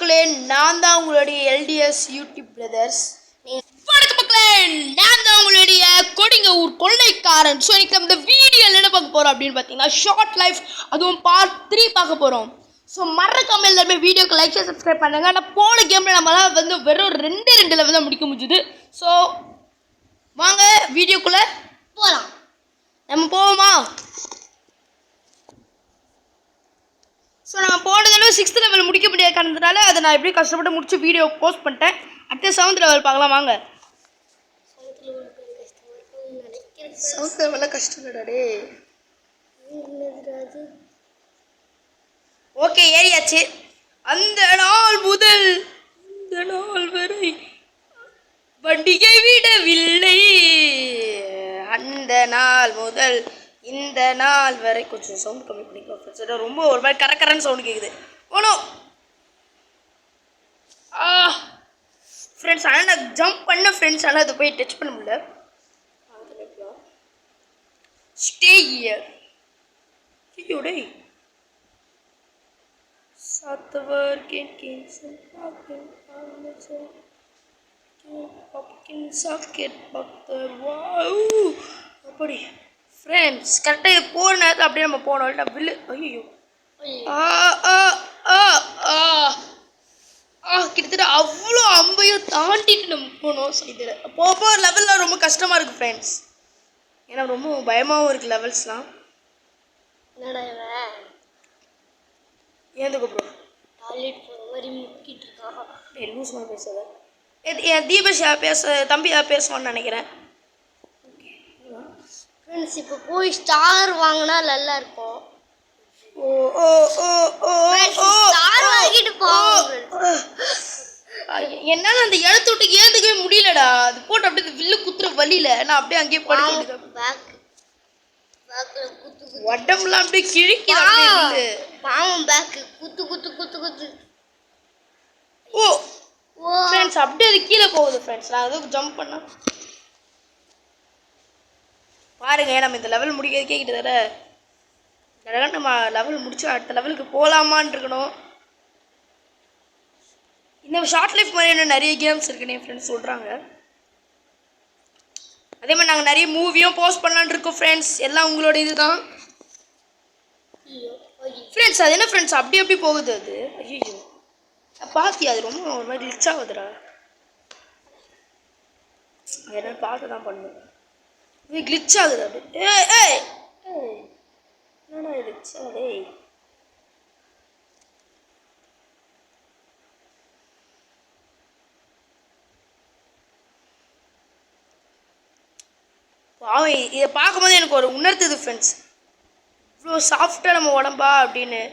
மக்களே, நான் தான் உங்களுடைய LDS யூடியூப் பிரதர்ஸ். வணக்கம் மக்களே, நான் தான் உங்களுடைய கொடிங்கூர் கொள்ளைக்காரன். ஸோ இன்னைக்கு நம்ம இந்த வீடியோவில் என்ன பார்க்க போகிறோம் அப்படின்னு பார்த்தீங்கன்னா, ஷார்ட் லைஃப் அதுவும் பார்ட் 3 பார்க்க போகிறோம். ஸோ மறக்காம எல்லாருமே வீடியோக்கு லைக் ஷேர் சப்ஸ்கிரைப் பண்ணுங்க. ஆனால் போன கேமில் நம்மளால் வந்து வெறும் ரெண்டு லெவல் தான் முடிக்க முடிஞ்சுது. ஸோ வாங்க வீடியோக்குள்ளே போகலாம். நம்ம போவோமா? ஸோ நான் போன தடவை 6th லெவல் முடிக்க முடியாத காரணத்தினால அதை நான் எப்படி கஷ்டப்பட்டு முடிச்சு வீடியோ போஸ்ட் பண்ணிட்டேன். அடுத்த 7th லெவல் பார்க்கலாம் வாங்க. 7th லெவலில் கஷ்டம் இல்லடே. ஓகே ஏறியாச்சு. அந்த நாள் முதல் இந்த நாள் வரை வண்டியை விடவில்லை. அந்த நாள் முதல் இந்த நாள் வரை கொஞ்சம் சவுண்ட் கம்மி பண்ணிக்கலாம் ஃப்ரெண்ட்ஸ். ரொம்ப ஒரு மாதிரி கரக்கரன்னு சவுண்ட் கேட்குது. ஓனோ ஃப்ரெண்ட்ஸ், ஆனால் நான் ஜம்ப் பண்ண ஃப்ரெண்ட்ஸ், ஆனால் அதை போய் டச் பண்ண முடியல. Stay here. ஐயோடே சாத்தவர் கேன்சல் பாக்கின் சாக்கெட் பக்தர். வாவ் அப்படி ஃப்ரெண்ட்ஸ் கரெக்டாக போன நேரத்தில் அப்படியே நம்ம போனோம். நான் வில்லு ஐயோ கிட்டத்தட்ட அவ்வளோ அம்பையும் தாண்டிட்டு நம்ம போனோம். ஸோ இது போக லெவலில் ரொம்ப கஷ்டமாக இருக்குது ஃப்ரெண்ட்ஸ். ஏன்னா ரொம்ப பயமாகவும் இருக்குது லெவல்ஸ்லாம். ஏன் ப்ரோ டாய்லெட் போகிற மாதிரி முக்கிட்டு இருக்கான். லூஸ் மாதிரி பேசாத. என் தீபஷ் தம்பி பேசுவான்னு நினைக்கிறேன். ஃப்ரெண்ட்ஸ் இப்போ போய் ஸ்டார் வாங்கினா நல்லா இருக்கும். ஓ ஓ ஓ ஓ ஓ ஸ்டார் வாங்கிட்டு போவோம். என்னால் அந்த இடத்த விட்டு ஏந்துக்கவே முடியலடா. அது போட்டு அப்படியே வில்லு குத்துற வழியில நான் அப்படியே அங்கேயே படுத்து உடம்புலாம் அப்படியே கிழிக்கிறாங்க. பாவம் பேக் குத்து குத்து குத்து குத்து. ஓ ஃப்ரெண்ட்ஸ் அப்படியே அது கீழே போகுது ஃப்ரெண்ட்ஸ். நான் அதுக்கு ஜம்ப் பண்ண பாருங்க. நம்ம இந்த லெவல் முடிக்கிறதுக்கே கிட்டத்தட்ட நம்ம லெவல் முடிச்சு அடுத்த லெவலுக்கு போகலாமான் இருக்கணும். இந்த ஷார்ட் லைஃப் மாதிரி இன்னும் நிறைய கேம்ஸ் இருக்குன்னு என் ஃப்ரெண்ட்ஸ் சொல்கிறாங்க. அதே மாதிரி நாங்கள் நிறைய மூவியும் போஸ்ட் பண்ணலான்னு இருக்கோம் ஃப்ரெண்ட்ஸ். எல்லாம் உங்களோட இது தான் ஃப்ரெண்ட்ஸ். அது என்ன ஃப்ரெண்ட்ஸ் அப்படி எப்படி போகுது அது? ஐயோ பாத்தியா, அது ரொம்ப ஒரு மாதிரி ரிச் ஆகுதுடா. என்ன பார்த்து தான் பண்ணும். இது கிளிச் ஆகுது அது. என்னடா ரிச் ஆகுது? பாவம் இதை பார்க்கும்போது எனக்கு ஒரு உணர்த்துது ஃப்ரெண்ட்ஸ், இவ்வளோ சாஃப்டாக நம்ம உடம்பா அப்படின்னு.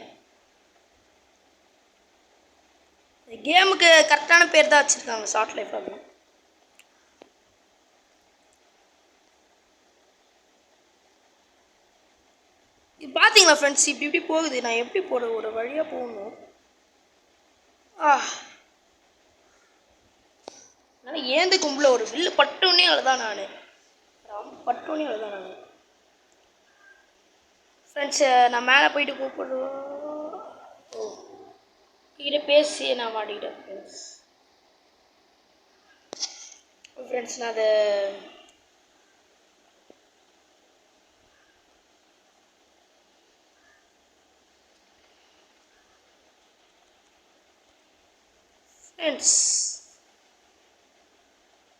கேமுக்கு கரெக்டான பேர் தான் வச்சுருக்காங்க ஷார்ட் லைஃப் அப்படின்னு. இது பார்த்தீங்களா ஃப்ரெண்ட்ஸ் இப்படி இப்படி போகுது. நான் எப்படி போட ஒரு வழியாக போகணும். நான் ஏந்த கும்பல ஒரு வில்லு பட்டோன்னே அழுதான் நான். பட்டோன்னே அழுதான் நான் ஃப்ரெண்ட்ஸ். நான் மேலே போயிட்டு கூப்பிடுவோம். ஓ கிட்ட பேசி நான் மாட்டிக்கிட்டேன் ஃப்ரெண்ட்ஸ். ஃப்ரெண்ட்ஸ் நான் அதை ஃப்ரெண்ட்ஸ்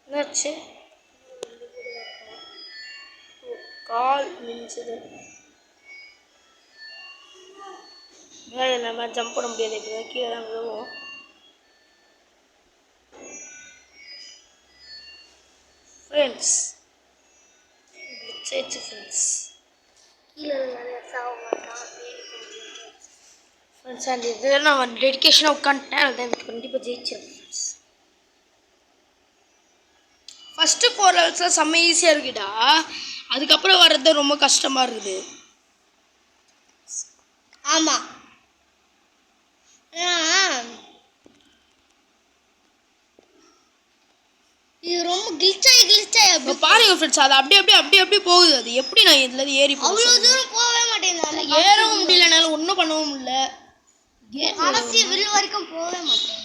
என்னாச்சு? கால் மிஞ்சுது. மேலே நம்ம ஜம்ப் பண்ண முடியாது. இப்போ கீழே தான் விழுவோம். ஃப்ரெண்ட்ஸ் ஜெயிச்சு ஃப்ரெண்ட்ஸ். கீழே நிறைய சாக மாட்டான் ஃப்ரெண்ட்ஸ். அந்த இதில் நான் டெடிக்கேஷனாக உட்காந்துட்டேன். அதுதான் எனக்கு கண்டிப்பாக ஜெயிச்சிடும் ஃப்ரெண்ட்ஸ். ஃபஸ்ட்டு 4 லெவல்ஸ்லாம் செம்ம ஈஸியாக இருக்குடா. அதுக்கப்புறம் வர்றது ரொம்ப கஷ்டமாக இருக்குது. ஆமாம், இது ரொம்ப கிளிச்சாகி பாருங்க ஃப்ரெண்ட்ஸ். அது அப்படியே போகுது. அது எப்படி நான் இதுல ஏறி அவ்வளோ தூரம் போகவே மாட்டேங்குது. ஏறவும் முடியல, என்னால் ஒன்றும் பண்ணவும் முடியல. கடைசி வில் வரைக்கும் போகவே மாட்டேன்.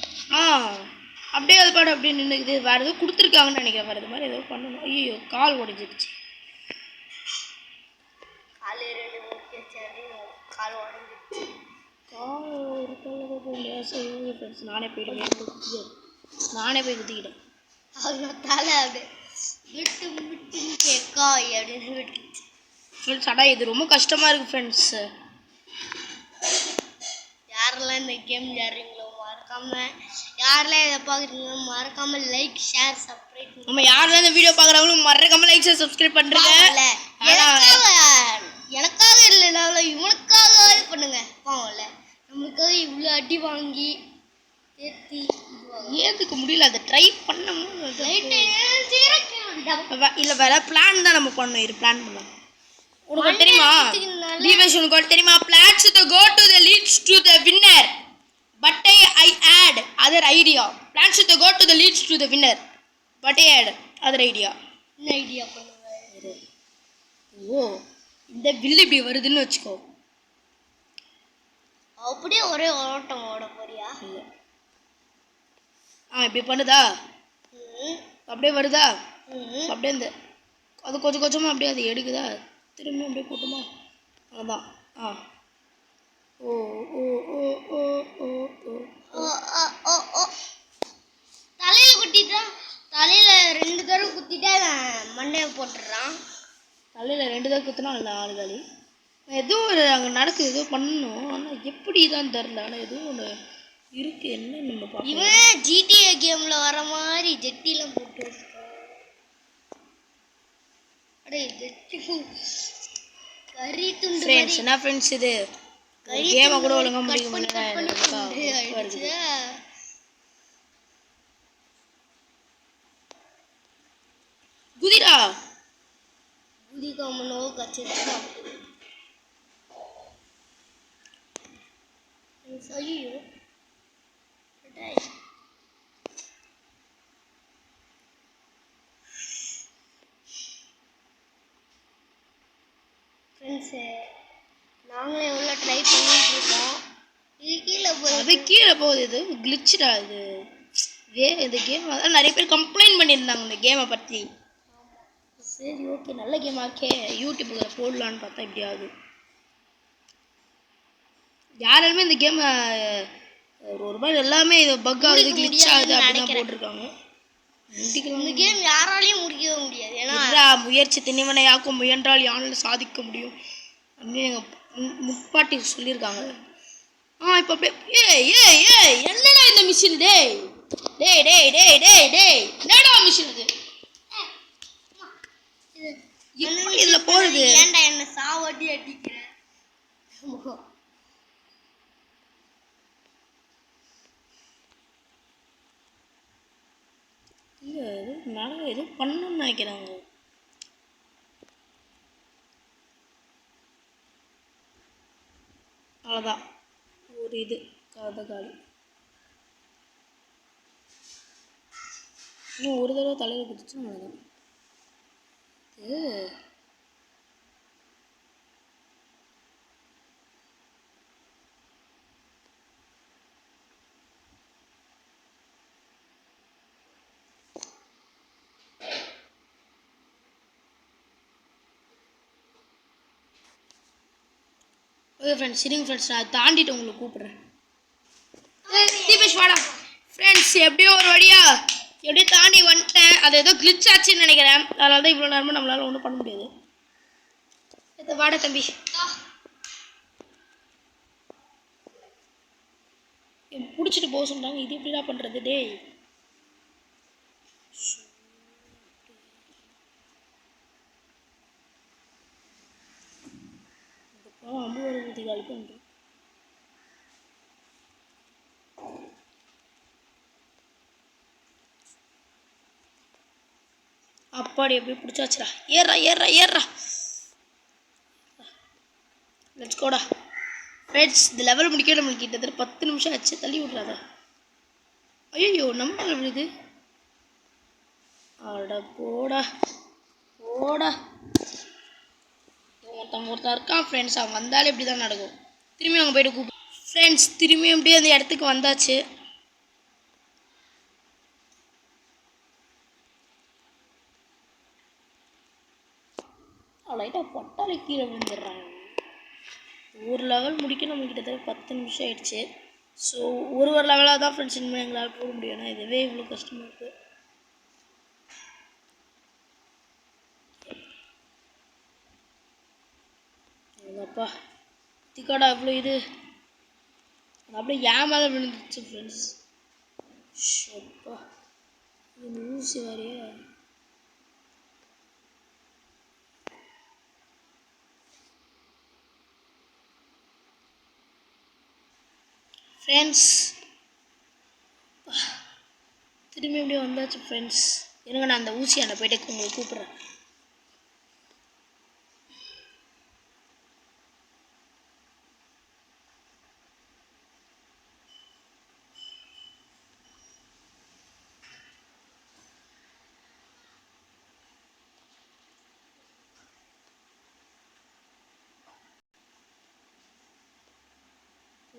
அப்படியே அது பாடு அப்படியே நின்றுக்குது. வேறு எதுவும் கொடுத்துருக்காங்கன்னு நினைக்கிறேன். வேறு இது மாதிரி ஏதோ பண்ணணும். ஐயோ கால் உடஞ்சிருச்சு. கால் 2 முக்கிய கால் உடஞ்சிருச்சு. கால் ஒரு கால் போக முடியாது ஃப்ரெண்ட்ஸ். நானே போயிடுவேன். நானே போய் குத்திக்கிட்டேன். அவங்க தலை அப்படியே விட்டு விட்டுன்னு கேட்காய் அப்படின்னு விட்டுச்சு ஃப்ரெண்ட்ஸ். ஆனால் இது ரொம்ப கஷ்டமாக இருக்குது ஃப்ரெண்ட்ஸ். யாரெல்லாம் இந்த கேம் விளையாடுறீங்களோ மறக்காம, யாரெல்லாம் இதை பார்க்குறீங்களோ மறக்காம லைக் ஷேர் சப்ஸ்கிரைப். நம்ம யாரெல்லாம் இந்த வீடியோ பார்க்குறவங்களும் மறக்காம லைக் ஷேர் சப்ஸ்கிரைப் பண்ணுறீங்க. எனக்காக இல்லைனாலும் இவனுக்காக பண்ணுங்க. பாவம்ல நம்மளுக்காக இவ்வளோ அடி வாங்கி ஏற்றி ஏற்றுக்க முடியல. அதை ட்ரை பண்ணணும். இல்லை வேற பிளான் தான் நம்ம பண்ணணும். இது பிளான் பண்ணலாம். உனக்கு தெரியுமா தீபேஷ், உனக்கு தெரியுமா plans to go to the leads to the winner but I add other idea. Plans to go to the leads to the winner but I add other idea. என்ன ஐடியா பண்ணுங்க? இந்த வில்லு இப்படி வருதுன்னு வச்சுக்கோ. அப்படியே ஒரே ஓட்டம் ஓட போறியா? இல்லை இப்படி பண்ணுதா? அப்படியே வருதா? அப்படியே இந்த அது கொஞ்சம் கொஞ்சமாக அப்படியே அது எடுக்குதா? திரும்பி அப்படியே போட்டுமா? அதுதான். ஓ ஓ ஓ ஓ ஓ ஓ தலையில குத்திட்டா, தலையில 2 தடவை குத்திட்டா மண்டையை போட்டுடுறான். தலையில் 2 தடவை குத்தினா இல்லை 4 காலி. ஏதோ ஒரு அங்கே நடக்குது, ஏதோ பண்ணணும். ஆனால் எப்படி தான் தெரில. ஆனால் ஏதோ ஒன்று இருக்குது. என்ன நம்ம பார்க்கலாம். இவன் ஜிடிஏ கேமில் வர மாதிரி ஜெட்டிலாம் போட்டு வச்சுருக்கான். கறி துண்டு ஃப்ரெண்ட்ஸ். என்ன ஃப்ரெண்ட்ஸ் இது? கேமை கூட ஒழுங்காக முடிக்க முடியல. குதிரா குதிக்காமனோ கச்சிருக்கா. ஐயோ ஃப்ரெண்ட்ஸு, நாங்களே எவ்வளோ ட்ரை பண்ணிட்டு இருக்கோம். இது கீழே போகுது. அது கீழே போகுது. இது கிளிச்சுடா. இது இந்த கேம் அதான் நிறைய பேர் கம்ப்ளைண்ட் பண்ணியிருந்தாங்க இந்த கேமை பற்றி. சரி ஓகே, நல்ல கேம் ஆக்கே யூடியூப்பில் போடலான்னு பார்த்தா இப்படி ஆகுது. யாராலுமே இந்த கேமை ஒரு ரூபாய் எல்லாமே இது பக் ஆகுது, கிளிச் ஆகுது அப்படின்னு போட்டிருக்காங்க. இந்த கேம் யாராலையும் முடிக்கவே முடியாது. ஏன்னா முயற்சி திணிவனையாக்கும் முயன்றால் யானால் சாதிக்க முடியும் அப்படின்னு எங்கள் முப்பாட்டி சொல்லியிருக்காங்க. இப்போ அப்படியே என்னடா இந்த மிஷின்? டேய் டேய் டேய் டேய் டேய் டேய் என்னடா மிஷின் இது? எப்படி இதில் போடுது? ஏன்டா என்ன சாவடி அடிக்கிற? இல்லை எதுவும் பண்ணணும்னு நினைக்கிறாங்க. அவ்வளோதான் ஒரு இது கதகாலி. இன்னும் ஒரு தடவை தலையில் குதிச்சு அவ்வளோதான். ஓகே ஃப்ரெண்ட்ஸ், சரிங்க ஃப்ரெண்ட்ஸ், நான் தாண்டிட்டு உங்களுக்கு கூப்பிட்றேன். தீபேஷ் வாடா. ஃப்ரெண்ட்ஸ், எப்படியோ ஒரு வழியா எப்படியோ தாண்டி வந்துட்டேன். அது ஏதோ கிளிச் ஆச்சுன்னு நினைக்கிறேன். அதனால தான் இவ்வளோ நேரமாக நம்மளால் ஒன்றும் பண்ண முடியாது. வாடா தம்பி. பிடிச்சிட்டு போக சொல்கிறாங்க. இது எப்படிடா பண்ணுறது? டேய் அம்பு ஒரு ஊற்றி காலி பண்ணுறேன். அப்பாடி எப்படி பிடிச்சாச்சுடா. ஏறா ஏறா ஏறா. Let's Kota friends. இந்த லெவல் முடிக்க நம்மளுக்கு கிட்டத்தட்ட 10 நிமிஷம் ஆச்சு. தள்ளி விட்றாத. ஐயோ நம்ம விழுது. அட போடா போடா. ஒருத்தன் இருக்கான் ஃப்ரெண்ட்ஸ். அவன் வந்தாலே இப்படி தான் நடக்கும். திரும்பி அவங்க போய்ட்டு கூப்பிடு. ஃப்ரெண்ட்ஸ் திரும்பி அப்படியே அந்த இடத்துக்கு வந்தாச்சு. லைட்டாக பொட்டாலை கீழே விழுந்துடுறாங்க. ஒரு லெவல் முடிக்க நம்ம கிட்டத்தட்ட 10 நிமிஷம் ஆயிடுச்சு. ஸோ ஒரு லெவலாக தான் ஃப்ரெண்ட்ஸ் இனிமேல் எங்களால் போக முடியும். ஏன்னா இதுவே இவ்வளோ கஷ்டமாக இருக்குது. அப்பா திக்காடா அவ்வளோ இது அப்படியே ஏன் மேலே விழுந்துச்சு ஃப்ரெண்ட்ஸ். அப்பா இது ஊசி வரையா. ஃப்ரெண்ட்ஸ் திரும்பி எப்படியும் வந்தாச்சு ஃப்ரெண்ட்ஸ். இருங்க நான் அந்த ஊசியாண்ட போயிட்டு உங்களை கூப்பிட்றேன்.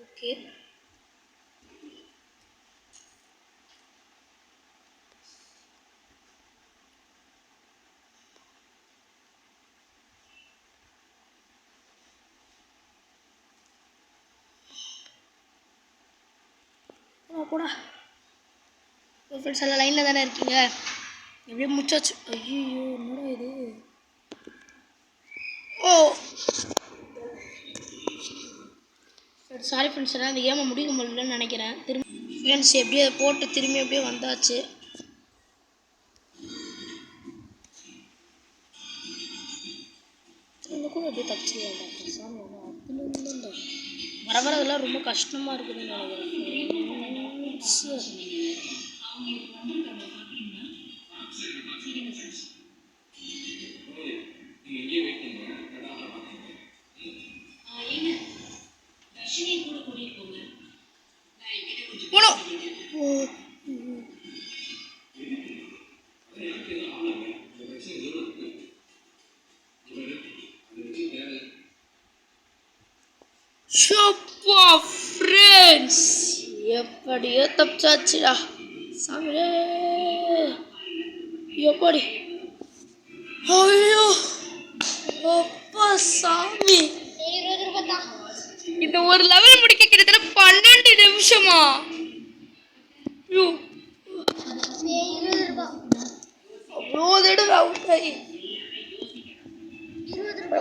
ஓகே போடா ஃப்ரெண்ட்ஸ் எல்லாம் லைனில் தானே இருக்கீங்க. எப்படியே முடிச்சாச்சு. ஐயோ என்னடா இது. ஓ சாரி ஃப்ரெண்ட்ஸ், எல்லாம் இந்த கேமை முடிக்க முடியலன்னு நினைக்கிறேன். திரும்பி ஃப்ரெண்ட்ஸ் எப்படியே அதை போட்டு திரும்பி எப்படியே வந்தாச்சு. இந்த கூட எப்படியே தப்பிச்சிடலாம் சாமி. அதுலேருந்து வர வர அதெல்லாம் ரொம்ப கஷ்டமாக இருக்குதுன்னு நினைக்கிறேன். ஃப்ரெண்ட்ஸ் எப்படியோ தப்பிச்சாச்சுடா சாமி. எப்படி ஐயோ அப்பா சாமி. இந்த ஒரு லெவல் முடிக்க கிட்டத்தட்ட 12 நிமிஷமா. அவ்வளோ தடவை அவுட் ஆகி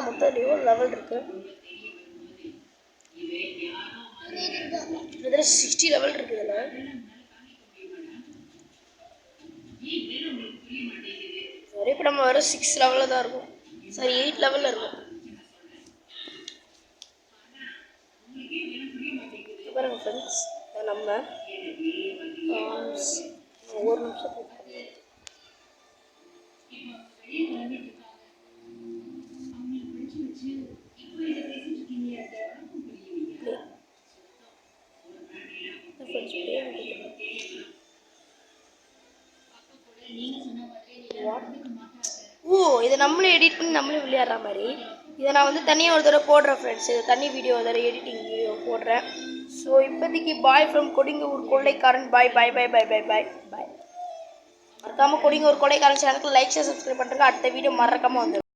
மொத்தம் ஒரு லெவல் இருக்கு. 60 லெவல் இருக்கு இதில். சரி இப்போ நம்ம வர 6 லெவலில் தான் இருக்கும். சரி 8 லெவலில் இருக்கும். பாருங்க ஃப்ரெண்ட்ஸ் நம்ம ஒரு நிமிஷம் இதை நம்மளே எடிட் பண்ணி நம்மளே விளையாடுற மாதிரி. இதை நான் வந்து தனியாக ஒரு தடவை போடுறேன் ஃப்ரெண்ட்ஸ். இது தனி வீடியோ ஒரு தடவை எடிட்டிங் வீடியோ போடுறேன். ஸோ இப்போதைக்கு பாய் ஃப்ரம் கொடிங்க ஊர் கொள்ளைக்காரன். பாய் பாய் பாய் பாய் பாய் பாய் பாய். மறக்காமல் கொடிங்க ஊர் கொள்ளைக்காரன் சேனலுக்கு லைக் ஷேர் சப்ஸ்கிரைப் பண்ணுறேங்க. அடுத்த வீடியோ மறக்காமல் வந்துடும்.